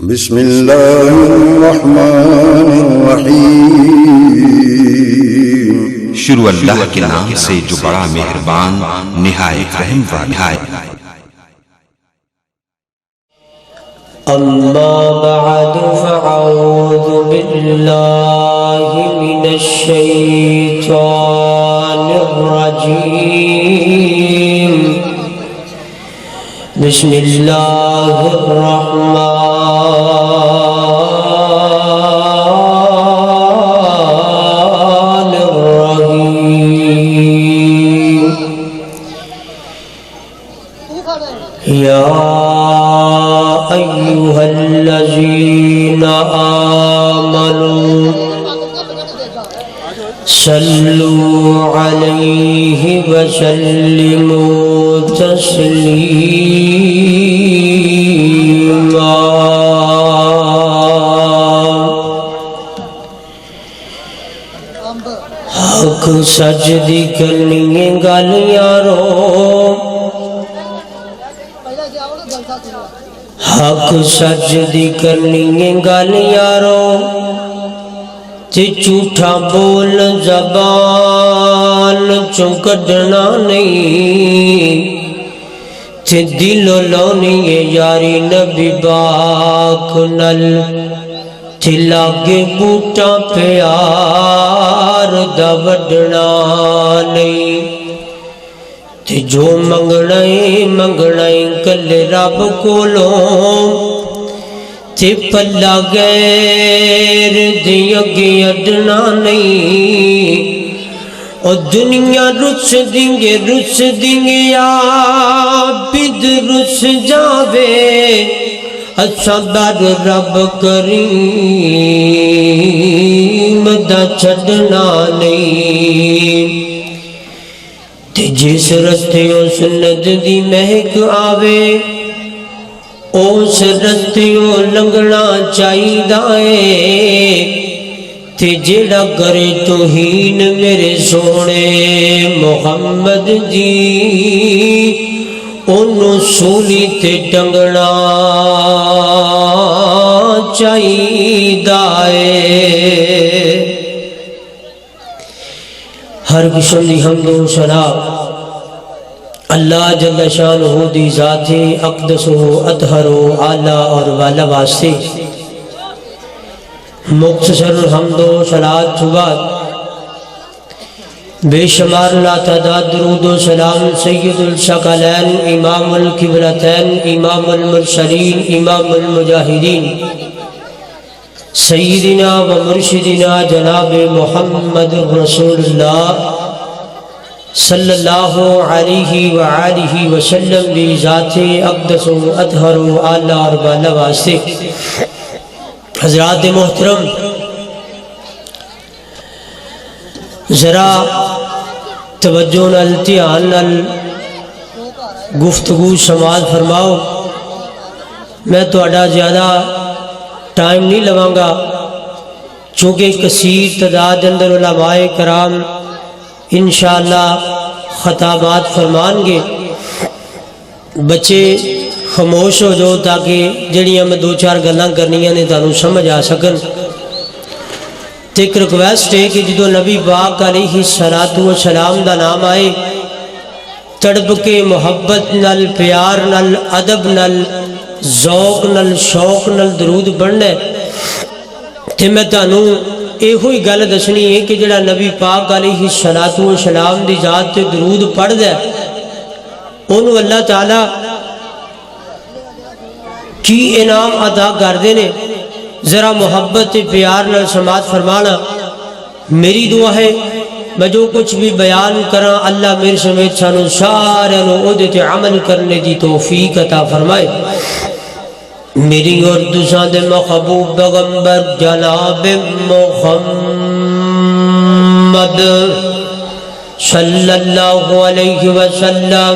بسم اللہ الرحمن الرحیم۔ شروع اللہ کے نام سے جو بڑا مہربان نہایت رحم والا ہے۔ اما بعد فاعوذ باللہ من الشیطان الرجیم۔ بسم اللہ الرحمن الرحیم۔ یا أيها الذين آمنوا صلوا عليه وسلموا تسليما۔ حق سجدی کرنی گل یارو، حق سجدی کرنی گل یارو، تے جھوٹا بول زبان چوں کڈنا نہیں، تے دلو لونی یاری نبی پاک نل، تے لاگے بوٹا پیار دا وڈنا نہیں، تے جو منگنا کل رب کولوں، تے پلا غیر دی اگے اڈنا نہیں۔ او دنیا رس دیں گے عابد رس جاوے، اچھا بر رب کریم دا چھڈنا نہیں۔ تے جس رستے سنت دی مہک آوے، اس رستے لنگنا چاہیدا ہے، تے جیڑا کرے توہین میرے سونے محمد جی، انہوں سولی تے ٹنگنا چاہیدا ہے۔ ہر قسم دی حمد و ثنا اللہ جل شانہ دی ذات اقدس و اطہر و اعلیٰ اور والا واسطے، مختصر حمد و صلوات کے بعد بے شمار لا تعداد درود و سلام سید الثقلین امام القبلتین امام المرسلین امام المجاہدین سیدنا و مرشدنا جناب محمد رسول اللہ صلی اللہ علیہ وآلہ وسلم بھی ذات اقدس و اطہر و اعلیٰ اور بالا واسطے۔ حضرات محترم، ذرا توجہ نال دھیان نال گفتگو سماعت فرماؤ۔ میں تہاڈا زیادہ ٹائم نہیں لواں گا، چونکہ کثیر تعداد اندر علماء کرام انشاءاللہ خطابات فرمان گے۔ بچے خاموش ہو جاؤ تاکہ جڑیاں میں دو چار گلاں کرنیاں نے تانوں سمجھ آ سکن۔ تے ایک ریکویسٹ ہے کہ جدو نبی پاک علیہ الصلوۃ والسلام دا نام آئے، تڑپ کے محبت نال پیار نال ادب نال ذوق نال شوق نال درود پڑھنا ہے۔ تے میں تانوں یہ ہوئی گل دسنی ہے کہ جڑا نبی پاک علیہ الصلوۃ والسلام دی ذات تے درود پڑھدا ہے، انہوں اللہ تعالی کی انعام عطا کردے نے۔ ذرا محبت پیار نال سماعت فرمانا۔ میری دعا ہے میں جو کچھ بھی بیان کراں، اللہ میرے سمیت سانوں سارے نوں اودے تے عمل کرنے دی توفیق عطا فرمائے۔ میری اور تساں دے محبوب پیغمبر جناب محمد صلی اللہ علیہ وسلم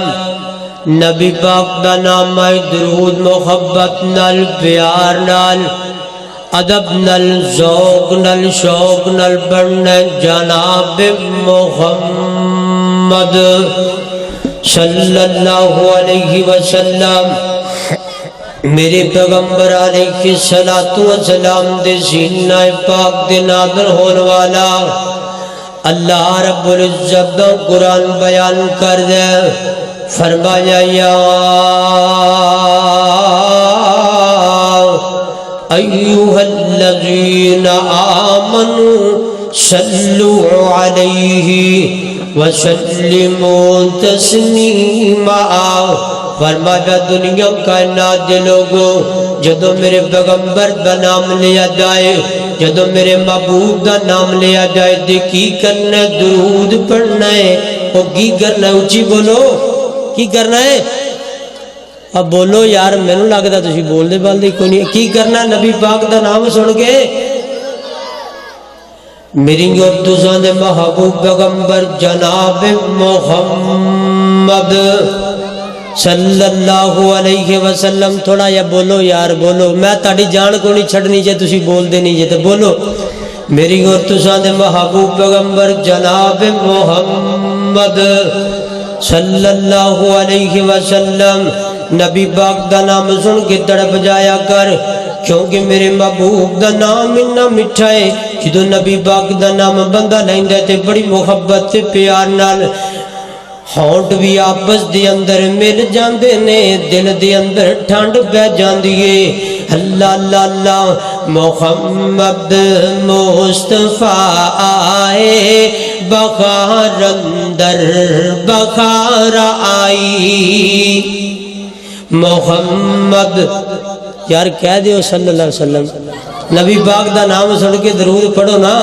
نبی پاک دا نام آئے، درود محبت نال پیار نال ادب نال ذوق نال شوق نال پڑھنا جناب محمد صلی اللہ علیہ وسلم۔ میرے پیغمبر علیہ الصلوۃ والسلام دے سینہ پاک دے نازل ہون والا اللہ رب العزت قرآن بیان کر دے فرمایا یا ایھا الذین آمنوا صلوا علیہ وسلموا تسلیما فرمایا دنیا کائنات دے لوگوں جدو میرے پیغمبر دا نام لیا جائے جدو میرے محبوب دا نام لیا جائے دے کی کرنا ہے درود پڑھنا ہے وہ کی کرنا ہے اچھی بولو کی کرنا ہے اب بولو یار میں نے لگتا تسی بول دے بال دے کوئی نہیں کی کرنا ہے نبی پاک دا نام سن کے میری اور تساں دے محبوب پیغمبر جناب محمد صلی اللہ علیہ وسلم تھوڑا یا بولو یار بولو میں تاڑی جان کو نہیں چھڑنی جے تسی بول دے نہیں جے تو بولو میری اور تساں دے محبوب پیغمبر جناب محمد صلی اللہ علیہ وسلم نبی پاک دا نام سن کے تڑپ جایا کر کیونکہ میرے محبوب دا نام اتنا میٹھا ہے جدو نبی پاک دا نام بندہ لیندا تے بڑی محبت تے پیار نال ہونٹ بھی آپس دے اندر مل جاندے نے دل دے اندر ٹھنڈ پہ جاندی ہے اللہ اللہ اللہ محمد مصطفیٰ آئے بخار اندر بخار آئی محمد یار کہہ دیو صلی اللہ علیہ وسلم نبی پاک دا نام سن کے درود پڑھو نا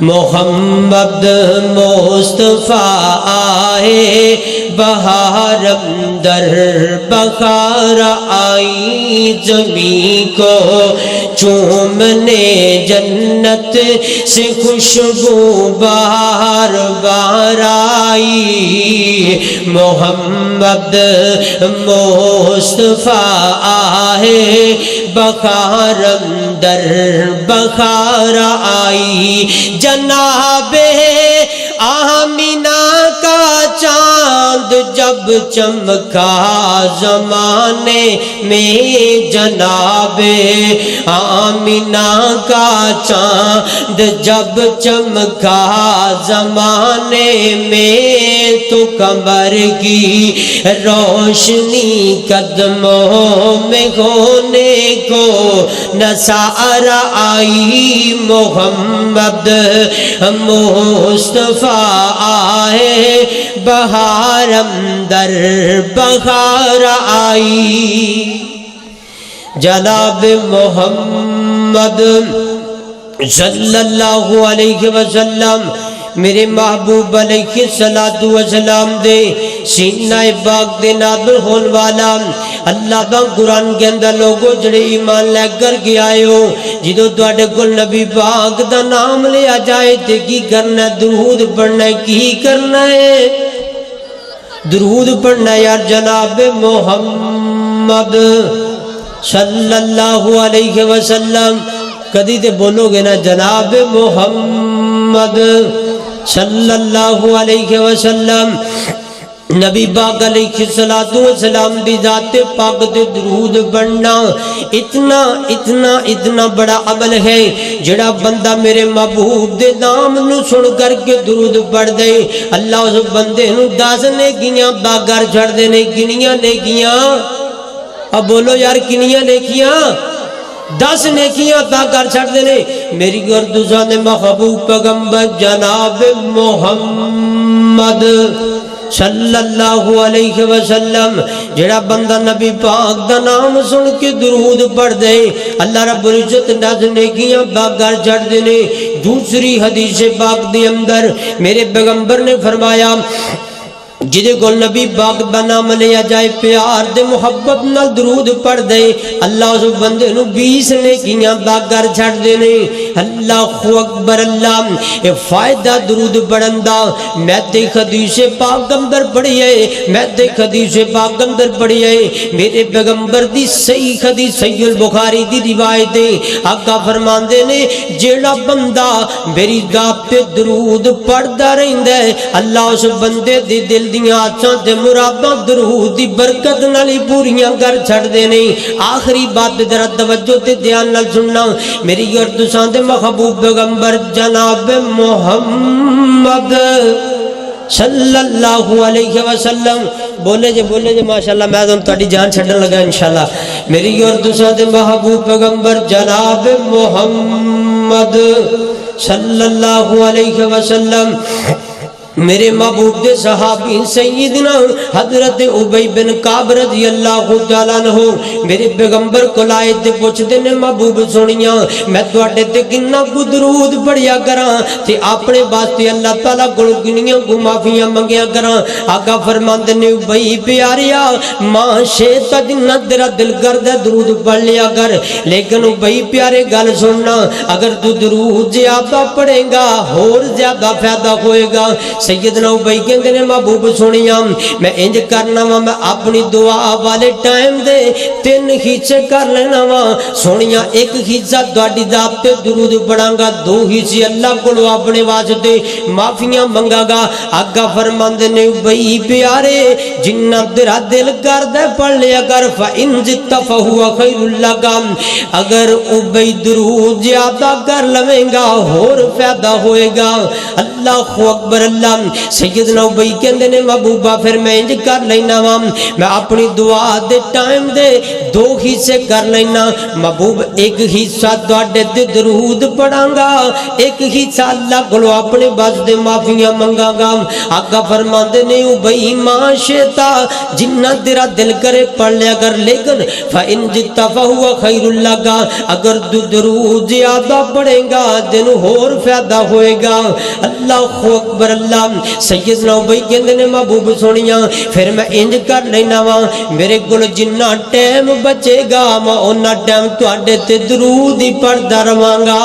محمد مصطفیٰ آئے بہار اندر بخار آئی زمین کو چومنے جنت سے خوشبو بار بار آئی محمد مصطفیٰ آئے بخار اندر بخار آئی جناب آمینہ کا چاند جب چمکا زمانے میں جناب آمینہ کا چاند جب چمکا زمانے میں تو کمر کی روشنی قدموں میں ہونے کو نثار آئی محمد مصطفیٰ آئے بہار اندر بہار آئی جناب محمد صلی اللہ علیہ وسلم میرے محبوب علیہ السلام دے سینہ پاک دے نازل ہون والا اللہ دا قرآن کے اندر لوگوں جڑے ایمان لے کر کے آئے ہو جدو تواڈے کول نبی پاک دا نام لیا جائے تے کی کرنا ہے درود پڑھنا ہے کی کرنا ہے درود پڑھنا ہے یار جناب محمد صلی اللہ علیہ وسلم کدی تے بولو گے نا جناب محمد صلی اللہ علیہ وسلم نبی پاک علیہ السلام دی ذات پاک دے درود پڑھنا اتنا اتنا اتنا بڑا عمل ہے جڑا بندہ میرے محبوب دے نام نو سن کر کے درود پڑھ دے اللہ اس بندے نو 10 نیکیاں باغار چھڑ دے نے کنیاں نیکیاں اب بولو یار کنیاں نیکیاں 10 نیکیاں تا کر چھڑ دینے میری گردوزہ نے محبوب پیغمبر جناب محمد صلی اللہ علیہ وسلم جڑا بندہ نبی پاک دا نام سن کے درود پڑھ دے اللہ رب العزت 10 نیکیاں باغار چھڑ دینے دوسری حدیث پاک دے اندر میرے پیغمبر نے فرمایا جدے کول نبی پاک دا نام لیا جائے پیار دے محبت نال درود پڑھ دے اللہ اس بندے نو 20 نیکیاں باغار چھڑ دینے اللہ اکبر اللہ اے فائدہ درود پڑھن دا میں تے حدیث پاک اندر پڑھی ہے میں تے حدیث پاک اندر پڑھی ہے میرے پیغمبر دی صحیح حدیث صحیح البخاری دی روایت ہے آقا فرماندے نے جیڑا بندہ میری ذات پہ درود پڑھدا رہندا ہے اللہ اس بندے دی دل دیاں آساں تے مراداں درود دی برکت نال ہی پوریاں کر چھڑدے نہیں۔ آخری بات ذرا توجہ تے دھیان نال سننا، میری اور تساں دے محبوب پیغمبر جناب محمد صلی اللہ علیہ وسلم، بولے جے ماشاءاللہ، میں تو تہاڈی جان چھڈن لگا انشاءاللہ۔ میری اور تساں دے محبوب پیغمبر جناب محمد صلی اللہ علیہ وسلم، میرے محبوب دے صحابی سیدنا حضرت ابی بن کعب رضی اللہ تعالیٰ عنہ میرے پیغمبر کو لائے تے پوچھتے نے محبوب سنیاں میں تواڈے تے کنا کو درود پڑھیا کراں تے اپنے واسطے اللہ تعالیٰ کول کنیاں کو معافیاں منگیا کراں۔ آقا فرماندے نے ابی پیاریا ماں شیط جنہ تیرا دل کردا درود پڑھ لیا کر، لیکن ابی پیارے گل سننا، اگر تو درود زیادہ پڑھے گا اور زیادہ فائدہ ہوئے گا۔ سیدنا ابی کہندے نے محبوب سنیاں میں انج کرنا وا، میں اپنی دعا والے ٹائم دے 3 حصے کر لینا وا۔ سنیاں ایک حصہ تہاڈی ذات تے درود پڑھاں گا، 2 حصے اللہ کولوں اپنے واسطے معافیاں منگا گا۔ آقا فرماندے نے ابی پیارے جنہ تیرا دل کردا پڑھ لیا کر، فإن زدت فهو خير لك، اگر ابی درود زیادہ کر لویں گا اور فائدہ ہوئے گا۔ اللہ اکبر اللہ۔ سیدنا ابی کہندے نے محبوبہ پھر میں انج کر لینا وا، میں اپنی دعا دے ٹائم دے 2 حصے کر لینا۔ محبوب ایک حصہ تواڈے تے درود پڑھاں گا، ایک حصہ اللہ کولوں اپنے واسطے معافیاں منگاں گا۔ آقا فرماندے نے ابی ما شئت جنہ تیرا دل کرے پڑھ لیا کر، لیکن فإن زدت فهو خير لك، اگر تو درود زیادہ پڑھے گا دن اور فائدہ ہوئے گا۔ اللہ اکبر اللہ۔ سیدنا ابی کہندے نے محبوب سنیاں پھر میں انج کر لینا وا، میرے کول جنہ ٹائم بچے گا میں اونہ ٹائم تواڈے تے درود ہی پڑھدا رہواں گا۔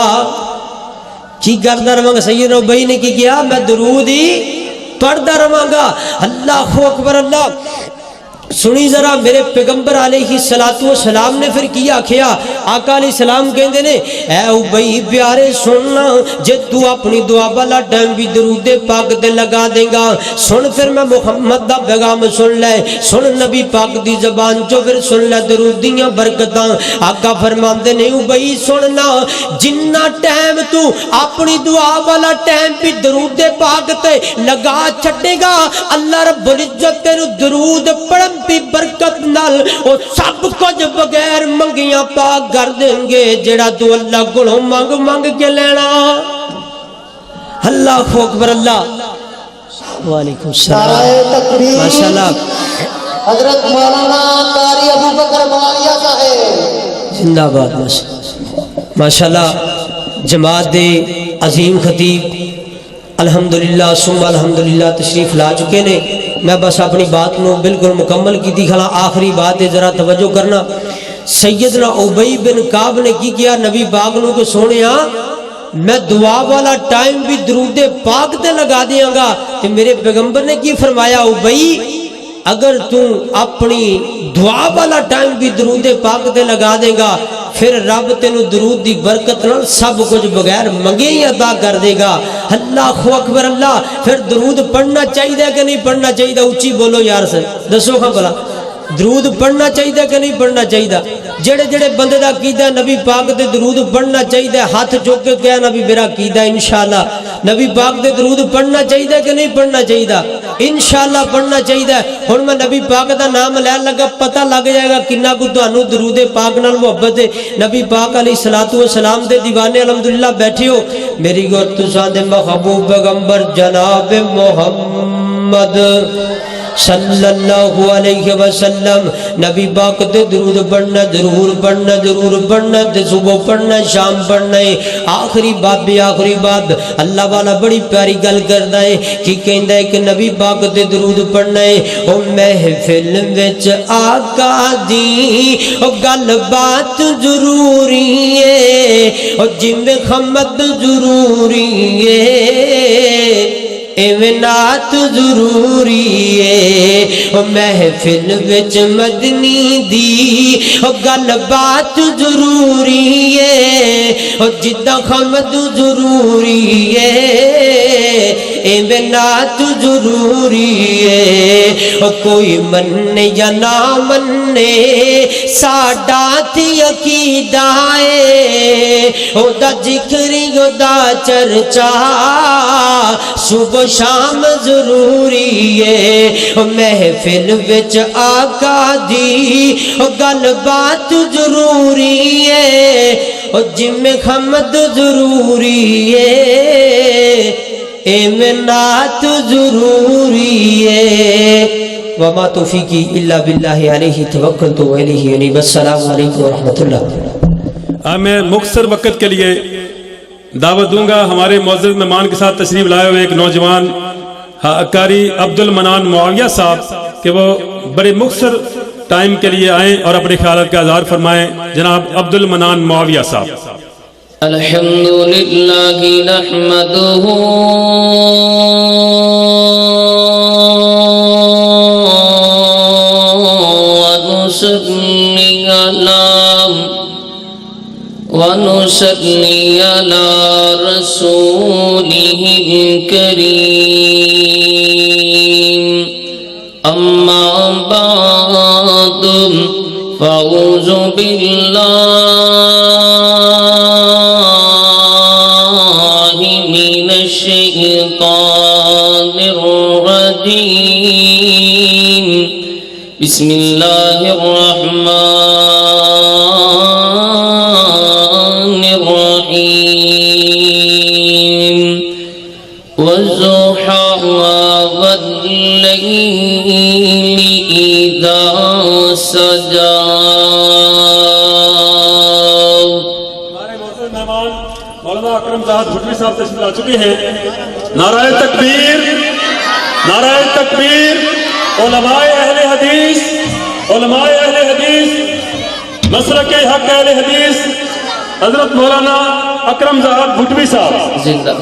کی کردا رہواں گا؟ سیدنا ابی نے کی کیا؟ میں درود ہی پڑھدا رہواں گا۔ اللہ اکبر اللہ۔ سنی ذرا میرے پیغمبر علیہ السلام نے پھر کیا کیا؟ آقا علیہ السلام کہندے نے اے ابی پیارے سننا، جے تو اپنی دعا والا ٹائم بھی درود پاک تے لگا دے گا، سن پھر میں محمد دا پیغام سن لے، سن نبی پاک دی زبان چو پھر سن لے درود دیاں برکتاں۔ آقا فرماندے نے ابی سننا، جنہ ٹائم تو اپنی دعا والا ٹائم بھی درود پاک تے لگا چھٹے گا، اللہ رب العزت تینو درود پڑھن دی برکت نال او سب کچھ بغیر منگیاں پاک کر دیں گے جڑا تو اللہ کولوں منگ کے لینا۔ اللہ اکبر اللہ۔ وعلیکم السلام ماشاءاللہ۔ حضرت مولانا قاری ابو بکر معاویہ صاحب زندہ باد ماشاءاللہ۔ جماعت دے عظیم خطیب الحمدللہ ثم الحمدللہ تشریف لا چکے نے۔ میں بس اپنی بات نو بالکل مکمل کی تھی کھلا، آخری بات ہے ذرا توجہ کرنا۔ سیدنا ابی بن کعب نے کی کیا؟ نبی پاک نو کہ سونیا میں دعا والا ٹائم بھی درود پاک تے لگا دیاں گا، تے میرے پیغمبر نے کی فرمایا ابی اگر تو اپنی دعا والا ٹائم بھی درود پاک تے لگا دے گا پھر رب تینو درود دی برکت نال سب کچھ بغیر منگے ہی عطا کر دے گا۔ اللہ اکبر اللہ۔ پھر درود پڑھنا چاہیے کہ نہیں پڑھنا چاہیے؟ اونچی بولو یار سے دسو ہاں بھلا، درود پڑھنا چاہیے کہ نہیں پڑھنا چاہیے؟ جڑے جڑے بندے دا عقیدہ نبی پاک دے درود پڑھنا چاہیے ہاتھ چوک کے کہنا نبی میرا عقیدہ انشاءاللہ نبی پاک دے درود پڑھنا چاہیے کہ نہیں پڑھنا چاہیے؟ انشاءاللہ پڑھنا چاہیے۔ ہن میں نبی پاک دا نام لین لگا، پتہ لگ جائے گا کنا کو تانوں درود پاک نال محبت ہے۔ نبی پاک علیہ الصلوۃ والسلام دے دیوانے الحمدللہ بیٹھے ہو، میری گور تساں دے محبوب پیغمبر جناب محمد صلی اللہ علیہ وسلم نبی پاک تے درود پڑھنا ضرور پڑھنا ضرور پڑھنا تے صبح پڑھنا شام پڑھنا ہے۔ آخری بات بھی آخری بات اللہ والا بڑی پیاری گل کردا ہے کہ کہندا ہے کہ نبی پاک تے درود پڑھنا ہے۔ او محفل وچ آقا دی او گل بات ضروری ہے، او جویں خمد ضروری ہے ایویں نعت ضروری ہے۔ او محفل وچ مدنی دی او گل بات ضروری ہے، او جداں خمد ضروری ہے نعت ضروری ہے کوئی مننے یا نہ مننے ساڈا تے عقیدہ ہے او دا ذکری او دا چرچا صبح شام ضروری ہے محفل وچ آقا دی گل بات ضروری ہے جم حمد ضروری ہے امنات ضروری ہے وما توفیقی الا باللہ علیہ توکلت و الیہ انیب السلام علیکم ورحمۃ اللہ میں مختصر وقت کے لیے دعوت دوں گا ہمارے معزز مہمان کے ساتھ تشریف لائے ہوئے ایک نوجوان قاری عبد المنان معاویہ صاحب کہ وہ بڑے مختصر ٹائم کے لیے آئیں اور اپنے خیالات کا اظہار فرمائیں جناب عبد المنان معاویہ صاحب الحمدللہ نحمدہ ونصلي على رسوله الكريم أما بعد فأعوذ بالله من الشيطان الرجيم بسم الله الرحمن الرحيم والضحى والليل إذا سجى ہمارے معزز مہمان مولانا اکرم صاحب بھٹوی صاحب تشریف لا چکے ہیں نعرہ تکبیر نعرہ تکبیر علماء اہل حدیث مسلک حق اہل حدیث حضرت مولانا اکرم صاحب بھٹوی صاحب زندہ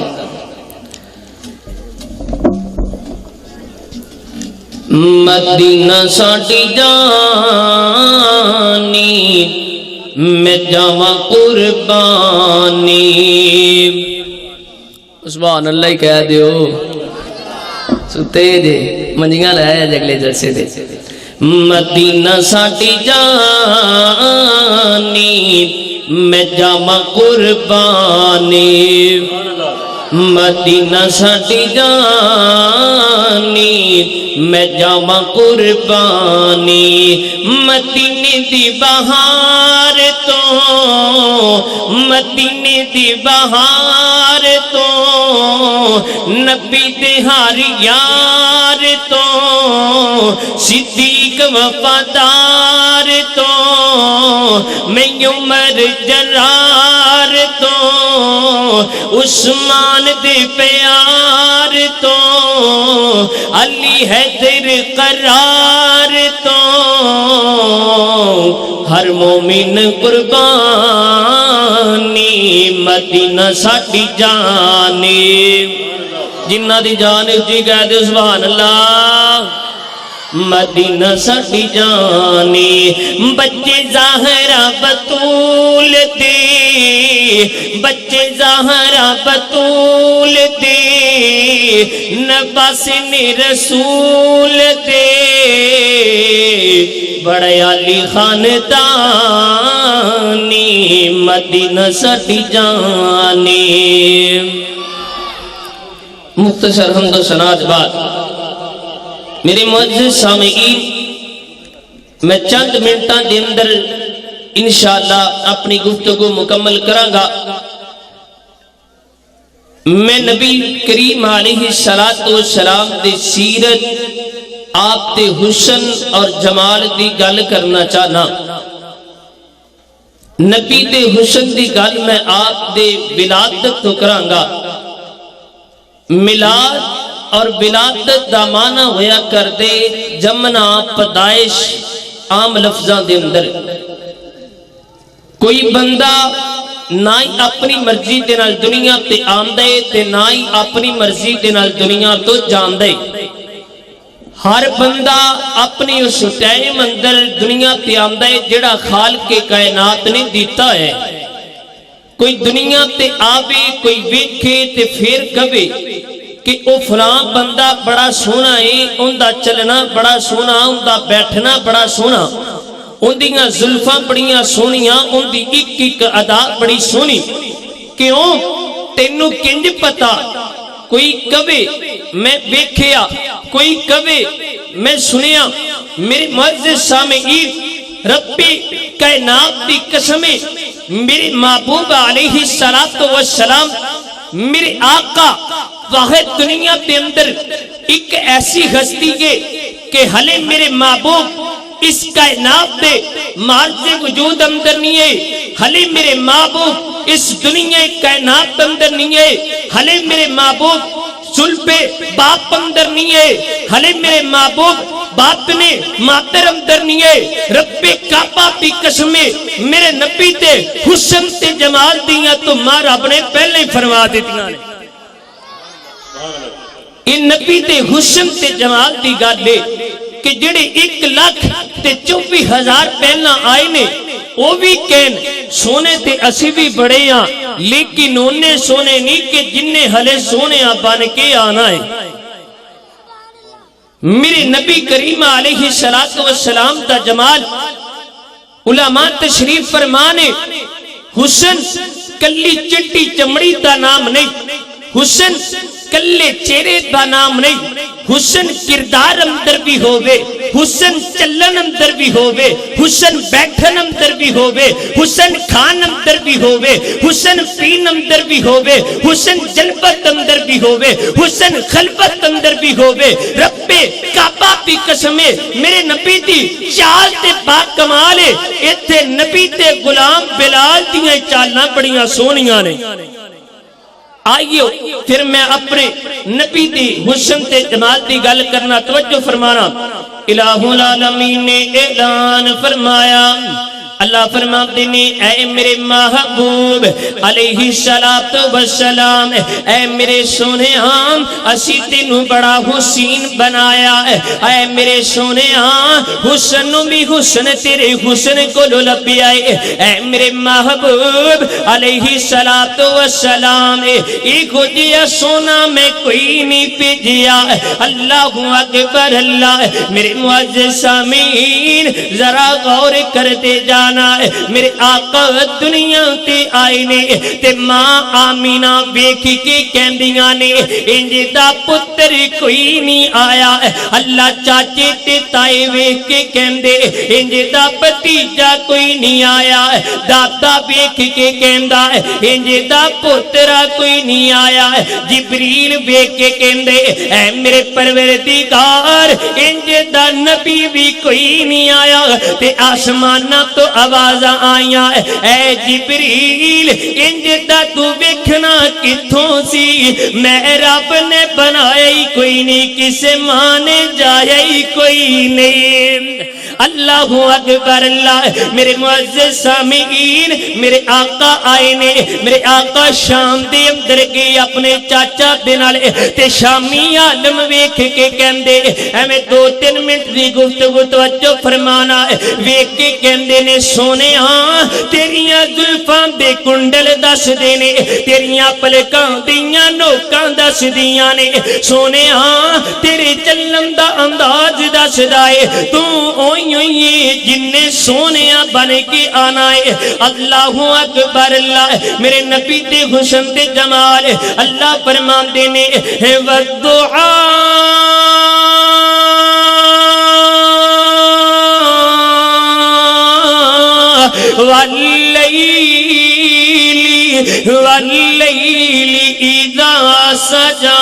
مدینہ ساڈی جانی میں جاواں قربانی سبحان اللہ ہی کہہ دیو ستے جے منجیاں لائے جگلے جلسے دے مدینہ ساڈی جانی میں جاواں قربانی مدینہ ساڈی جانی میں جاواں قربانی مدینے دی بہار تو مدینے دی بہار تو نبی دے ہر یار تو صدیق وفادار تو میں عمر جرار تو عثمان دے پیار تو علی حیدر قرار تو ہر مومن قربانی مدینہ ساڈی جانی جنہ دی جان جی کہہ دے سبحان اللہ مدینہ ساڈی جانی بچے زہرا بطول دے بچے زہرا بطول دے نباسن رسول دے بڑے علی خاندانی مدینہ ساڈی جانی مختصر حمد و ثنا کے بعد میرے معزز سامعین میں چند منٹاں دے اندر انشاءاللہ اپنی گفتگو مکمل کراں گا میں نبی کریم علیہ السلام دی سیرت آپ دے حسن اور جمال دی گل کرنا چاہنا نبی دے حسن دی گل میں آپ دے ولادت تو کراں گا ملاد اور ولادت دا معنی ہویا کر دے جمنا پیدائش عام لفظاں دے اندر کوئی بندہ نہ ہی اپنی مرضی دے نال دنیا تے آندے تے نہ ہی اپنی مرضی دے نال دنیا تو جاندے ہر بندہ اپنی اس ٹائم اندر دنیا تے آندے جڑا خالق کے کائنات نے دیتا ہے کوئی دنیا تے آوے کوئی ویکھے تے پھر کبے کہ وہ فلاں بندہ بڑا سونا ہے، ان دا چلنا بڑا سونا، ان دا بیٹھنا بڑا سونا، ان دیاں زلفاں بڑیاں سونیاں، ان دی ایک ایک ادا بڑی سونی. کیوں؟ تینوں کنج پتا؟ کوئی کبے میں ویکھیا، کوئی کبے میں سنیا. میرے معزز سامعین، رب کائنات دی قسمیں، میرے محبوب علیہ السلام، میرے آقا واحد دنیا کے اندر ایک ایسی ہستی ہے کہ ہلے میرے محبوب اس کائنات دے مارج وجود اندر نہیں ہے، ہلے میرے محبوب اس دنیا کائنات اندر نہیں ہے، ہلے میرے محبوب سلب باپ اندر نہیں ہے، ہلے میرے محبوب باپ نے ماتر اندر نہیں ہے. رب کعبہ دی قسمیں میرے نبی تے حسن تے جمال دیاں تو ماں رب نے پہلے ہی فرما دیتیاں نے. ان نبی تے حسن تے جمال دی گل ہے کہ جڑے 1,24,000 پہلا آئے نے وہ بھی کہن سونے تے اسی بھی بڑے ہاں، لیکن انہیں سونے نہیں کہ جنہیں ہلے سونے بن کے آنا ہے. میرے نبی کریم علیہ السلام دا جمال علماء تشریف فرمانے، حسن کلی چٹی چمڑی دا نام نہیں، حسن کلے چہرے دا نام نہیں، حسن کردار اندر بھی ہووے، حسن چلن اندر بھی ہووے، حسن بیٹھن اندر بھی ہووے، حسن کھان اندر بھی ہووے، حسن پین اندر بھی ہووے، حسن جلبت اندر بھی ہووے، حسن خلبت اندر بھی ہووے. رب کعبہ دی قسمیں میرے نبی دی چال تے با کمال ہے. ایتھے نبی تے غلام بلال دیاں چالاں بڑیاں سونیاں نے. آئیو پھر میں اپنے نبی دی حسن تے جمال دی گل کرنا توجہ فرمانا. الہ العالمین نے اعلان فرمایا، اللہ فرماتے نے اے میرے محبوب علیہ السلام، اے میرے سونے ہاں اسی تینوں بڑا حسین بنایا، اے میرے سونے ہاں حسن بھی حسن تیرے حسن کو لبی آئے. اے میرے محبوب علیہ السلام، ایک ہو جیا سونا میں کوئی نہیں پیجیا. اللہ اکبر اللہ. میرے معزز سامعین ذرا غور کرتے جانا، میرے آقا دنیا تے آئے نے تے ماں آمینہ بیکھی کے کہندیاں نے انج دا پتر کوئی نہیں آیا. اللہ چاچے تے تائے بیکھ کے کہندے انج دا بھتیجا کوئی نہیں آیا. دادا بیکھ کے کہندا انج دا پترا کوئی نہیں آیا. جبریل بیکھ کے کہندے اے میرے پروردگار انج دا نبی بھی کوئی نہیں آیا. تے آسمانہ تو آواز آئیاں اے جبریل انج دا تو ویکھنا کتھوں سی؟ میں رب نے بنایا ہی کوئی نہیں، کسے ماں نے جایا ہی کوئی نہیں. اللہ اکبر اللہ. میرے معزز سامعین میرے آقا آئے نے، میرے آقا شام دے اندر گئے اپنے چاچا دے نال تے شامی عالم ویکھ کے کہندے ایویں 2-3 منٹ دی گفتگو توجہ فرمانا. ویکھ کے کہندے نے سونے ہاں تیریاں زلفاں دے کنڈل دس دے نے، تیریاں پلکاں دیاں نوکاں دس دیاں نے، سونے ہاں تیرے چلن دا انداز دس دائے، تو ہوئی جنہیں سونیاں بن کے آنا ہے. اللہ اکبر اللہ. میرے نبی تے حسن تے جمال اللہ فرماندے نے والضحا واللیل اذا سجا.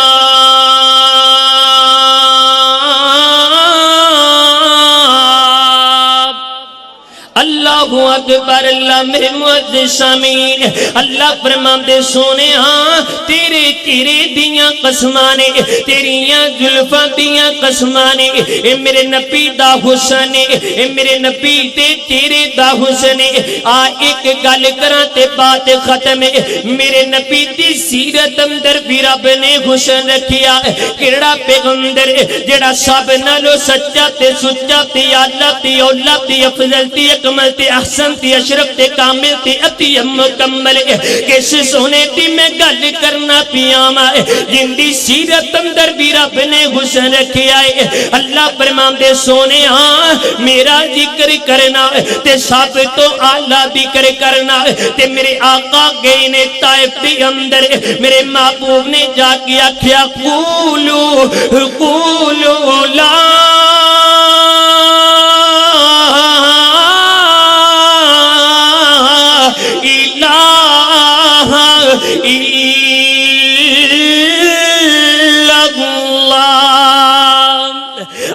اللہ اکبر اللہ. میرے معزز سامعین اللہ فرماندے سونے ہاں تیرے چہرے دیاں قسماں نے، تیریاں زلفاں دیاں قسماں نے، اے میرے نبی دا حسن ہے، اے میرے نبی تے چہرے دا حسن ہے. آ ایک گل کراں تے بات ختم ہے. میرے نبی دی سیرت اندر بھی رب نے حسن رکھیا. کیڑا پیغمبر جڑا سب نالوں سچا تے سچا تے اعلی تے اولا تے افضل تے اکمل تے احسن حسن تے اشرف تے کامل تے اتیم مکمل کس سونے دی میں گل کرنا پیاما جن دی سیرت اندر بھی رب نے حسن رکھیا ہے اللہ فرمان دے سونے ہاں میرا ذکر کرنا تے سب تو اعلیٰ ذکر کرنا تے میرے آقا گئے نے طائف دے اندر میرے محبوب نے جا کے آکھیا قولو لا الہ الا اللہ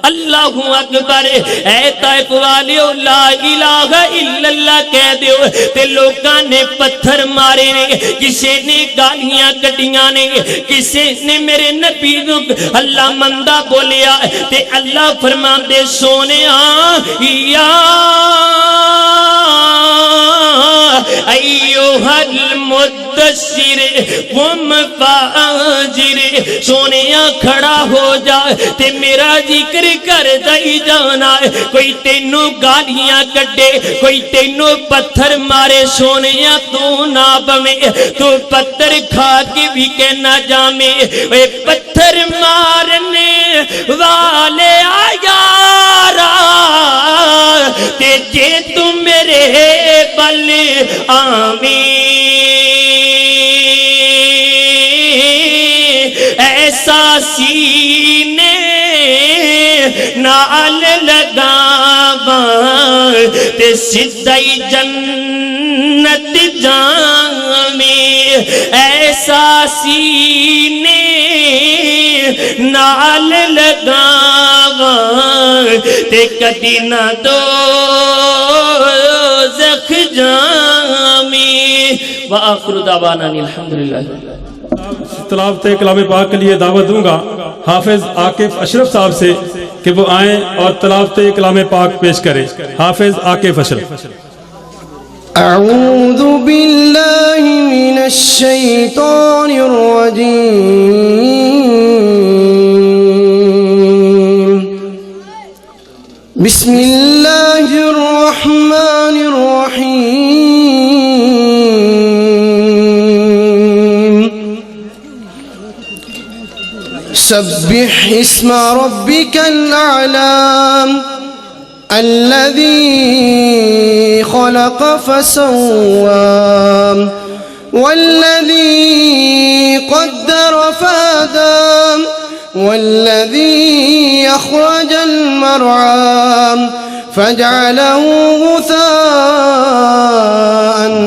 اللہ اکبر اے طائف والیو لا الہ الا اللہ کہہ دیو تے لوگاں نے پتھر مارے نے کسے نے گالیاں کٹیاں نے کسے نے میرے نبی کو اللہ مندہ بولیا تے اللہ فرمان دے سونے یا ایوہ المدثر قم فانذر سونیا کھڑا ہو جا تے میرا ذکر کر دائی جانا کوئی تینو گالیاں کٹے کوئی تینو پتھر مارے سونیا تو نہ بمے تو پتھر کھا کے بھی کہنا جامے اے پتھر مارنے والے آیارا تے جے تم میرے بل آمین ایسا سینے نال لگاواں تے سدھائی جنت جامی ایسا سینے نال لگاواں تے کدی نہ دوزخ جامی وآخر دعوانا الحمدللہ تلاوت کلام پاک کے لیے دعوت دوں گا حافظ عاقف اشرف صاحب سے کہ وہ آئیں اور تلاوت کلام پاک پیش کریں حافظ عاقف اشرف اعوذ باللہ من الشیطان الرجیم بسم اللہ الرحمن الرحیم سبح اسم ربك الأعلى الذي خلق فسوى والذي قدر فهدى والذي أخرج المرعى فجعله غثاء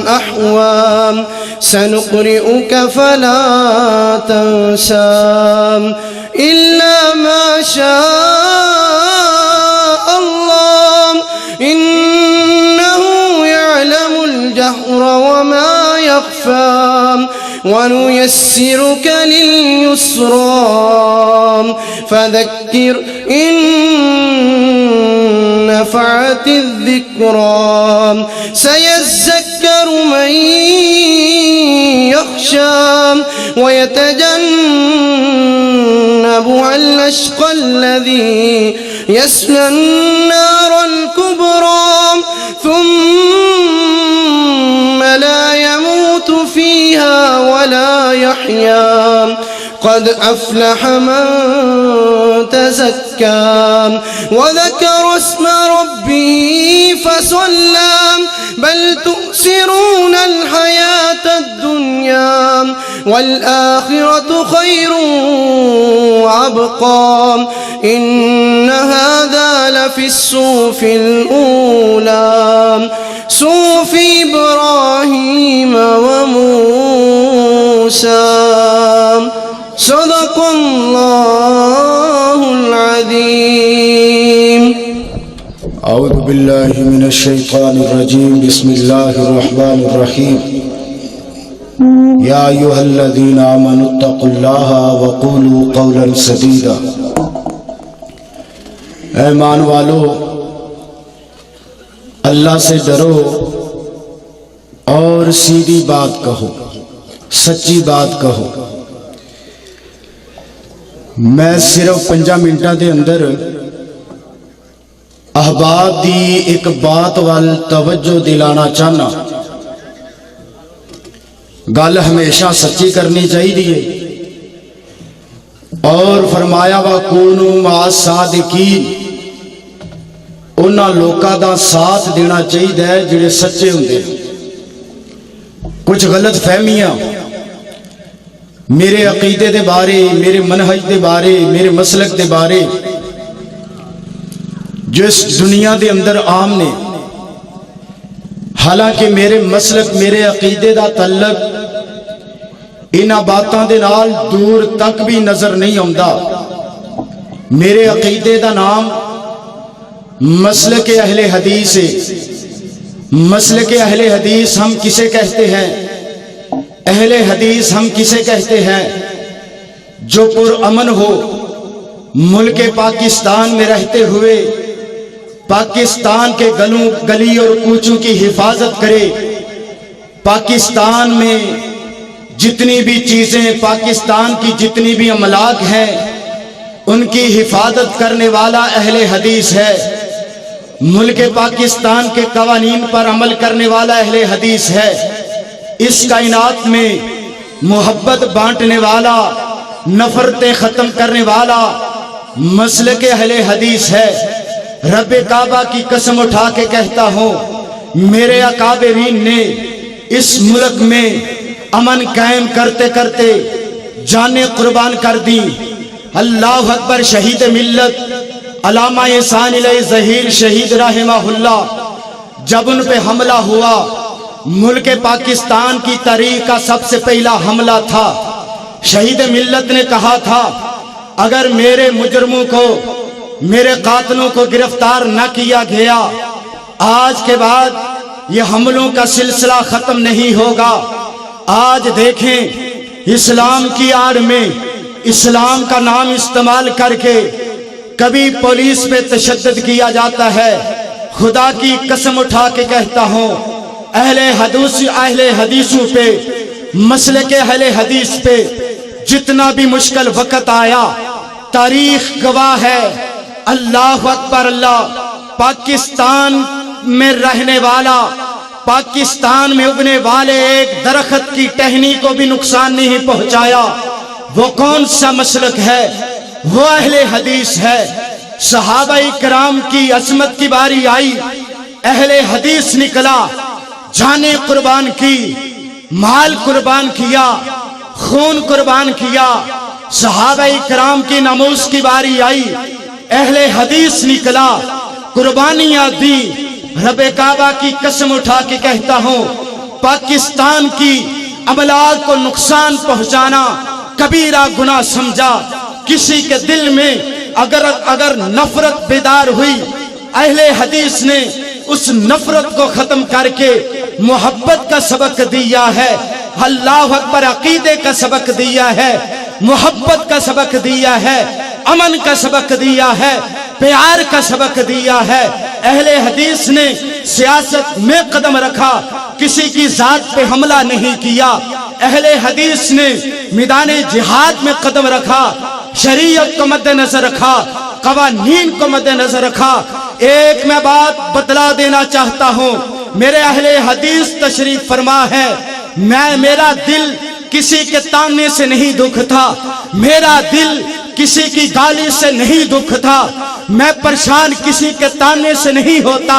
أحوى سنقرئك فلا تنسى إلا ما شاء الله إنه يعلم الجهر وما يخفى ونيسرك لليسرى فذكر إن نفعت الذكرى سيذكر من يخشى ويتجنبها الأشقى الذي يصلى النار الكبرى ثم لا يموت فيها ولا يحيا قد أفلح من تزكى وذكر اسم ربه فصلى بل تؤثرون الحياة الدنيا والآخرة خير وأبقى إن هذا لفي الصحف الأولى صحف إبراهيم وموسى صدق الله العظيم أعوذ بالله من الشيطان الرجيم بسم الله الرحمن الرحيم يا أيها الذين آمنوا اتقوا الله وقولوا قولا سديدا ایمان والو اللہ سے ڈرو اور سیدھی بات کہو سچی بات کہو میں صرف 5 منٹاں دے اندر احباب دی ایک بات وال توجہ دلانا چاہنا، گل ہمیشہ سچی کرنی چاہیے، اور فرمایا وَكُونُوا مَعَ الصَّادِقِينَ، انہاں لوکاں دا ساتھ دینا چاہیے جڑے سچے ہوندے۔ کچھ غلط فہمیاں میرے عقیدے دے بارے، میرے منہج دے بارے، میرے مسلک دے بارے جو اس دنیا دے اندر عام نے، حالانکہ میرے مسلک، میرے عقیدے دا تعلق انہاں باتاں دے نال دور تک بھی نظر نہیں آندا۔ میرے عقیدے دا نام مسلک اہل حدیث ہے۔ مسلک اہل حدیث ہم کسے کہتے ہیں؟ اہل حدیث ہم کسے کہتے ہیں؟ جو پرامن ہو، ملک پاکستان میں رہتے ہوئے پاکستان کے گلی اور کوچوں کی حفاظت کرے، پاکستان میں جتنی بھی چیزیں، پاکستان کی جتنی بھی املاک ہیں، ان کی حفاظت کرنے والا اہل حدیث ہے۔ ملک پاکستان کے قوانین پر عمل کرنے والا اہل حدیث ہے۔ اس کائنات میں محبت بانٹنے والا، نفرتیں ختم کرنے والا مسلک اہل حدیث ہے۔ رب کعبہ کی قسم اٹھا کے کہتا ہوں، میرے اکابرین نے اس ملک میں امن قائم کرتے کرتے جانیں قربان کر دی۔ اللہ اکبر۔ شہید ملت علامہ احسان علیہ ظہیر شہید رحمہ اللہ، جب ان پہ حملہ ہوا، ملک پاکستان کی تاریخ کا سب سے پہلا حملہ تھا۔ شہید ملت نے کہا تھا اگر میرے مجرموں کو، میرے قاتلوں کو گرفتار نہ کیا گیا، آج کے بعد یہ حملوں کا سلسلہ ختم نہیں ہوگا۔ آج دیکھیں، اسلام کی آڑ میں اسلام کا نام استعمال کر کے کبھی پولیس پہ تشدد کیا جاتا ہے۔ خدا کی قسم اٹھا کے کہتا ہوں، اہل حدیثوں پہ، مسلک اہل حدیث پہ جتنا بھی مشکل وقت آیا، تاریخ گواہ ہے۔ اللہ اکبر اللہ۔ پاکستان میں رہنے والا، پاکستان میں اگنے والے ایک درخت کی ٹہنی کو بھی نقصان نہیں پہنچایا۔ وہ کون سا مسلک ہے؟ وہ اہل حدیث ہے۔ صحابہ کرام کی عظمت کی باری آئی، اہل حدیث نکلا، جانیں قربان کی، مال قربان کیا، خون قربان کیا۔ صحابہ کرام کی ناموس کی باری آئی، اہل حدیث نکلا، قربانیاں دی۔ رب کعبہ کی قسم اٹھا کے کہتا ہوں، پاکستان کی املاک کو نقصان پہنچانا کبیرہ گناہ سمجھا۔ کسی کے دل میں اگر نفرت بیدار ہوئی، اہل حدیث نے اس نفرت کو ختم کر کے محبت کا سبق دیا ہے۔ اللہ اکبر۔ عقیدے کا سبق دیا ہے، محبت کا سبق دیا ہے، امن کا سبق دیا ہے، پیار کا سبق دیا ہے۔ اہل حدیث نے سیاست میں قدم رکھا، کسی کی ذات پہ حملہ نہیں کیا۔ اہل حدیث نے میدان جہاد میں قدم رکھا، شریعت کو مد نظر رکھا، قوانین کو مد نظر رکھا۔ ایک میں بات بتلا دینا چاہتا ہوں، میرے اہل حدیث تشریف فرما ہے، میرا دل کسی کے تانے سے نہیں دکھتا، میرا دل کسی کی گالی سے نہیں دکھتا، میں پریشان کسی کے تانے سے نہیں ہوتا،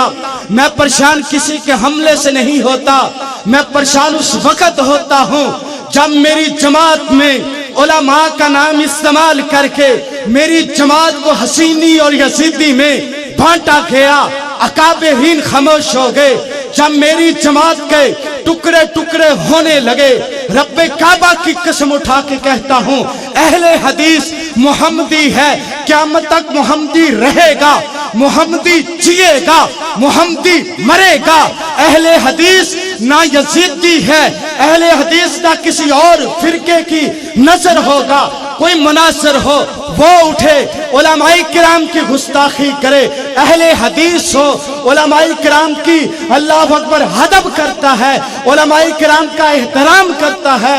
میں پریشان کسی کے حملے سے نہیں ہوتا۔ میں پریشان اس وقت ہوتا ہوں جب میری جماعت میں علماء کا نام استعمال کر کے میری جماعت کو حسینی اور یزیدی میں بانٹا گیا، اکابرین خاموش ہو گئے۔ جب میری جماعت کے ٹکڑے ٹکڑے ہونے لگے، رب کعبہ کی قسم اٹھا کے کہتا ہوں، اہل حدیث محمدی ہے، قیامت تک محمدی رہے گا، محمدی جیے گا، محمدی مرے گا۔ اہل حدیث نہ یزیدی ہے، اہل حدیث نہ کسی اور فرقے کی نظر ہوگا۔ کوئی مناظر ہو وہ اٹھے، علماء کرام کی گستاخی کرے، اہل حدیث ہو علماء کرام کی اللہ اکبر ادب کرتا ہے، علماء کرام کا احترام کرتا ہے،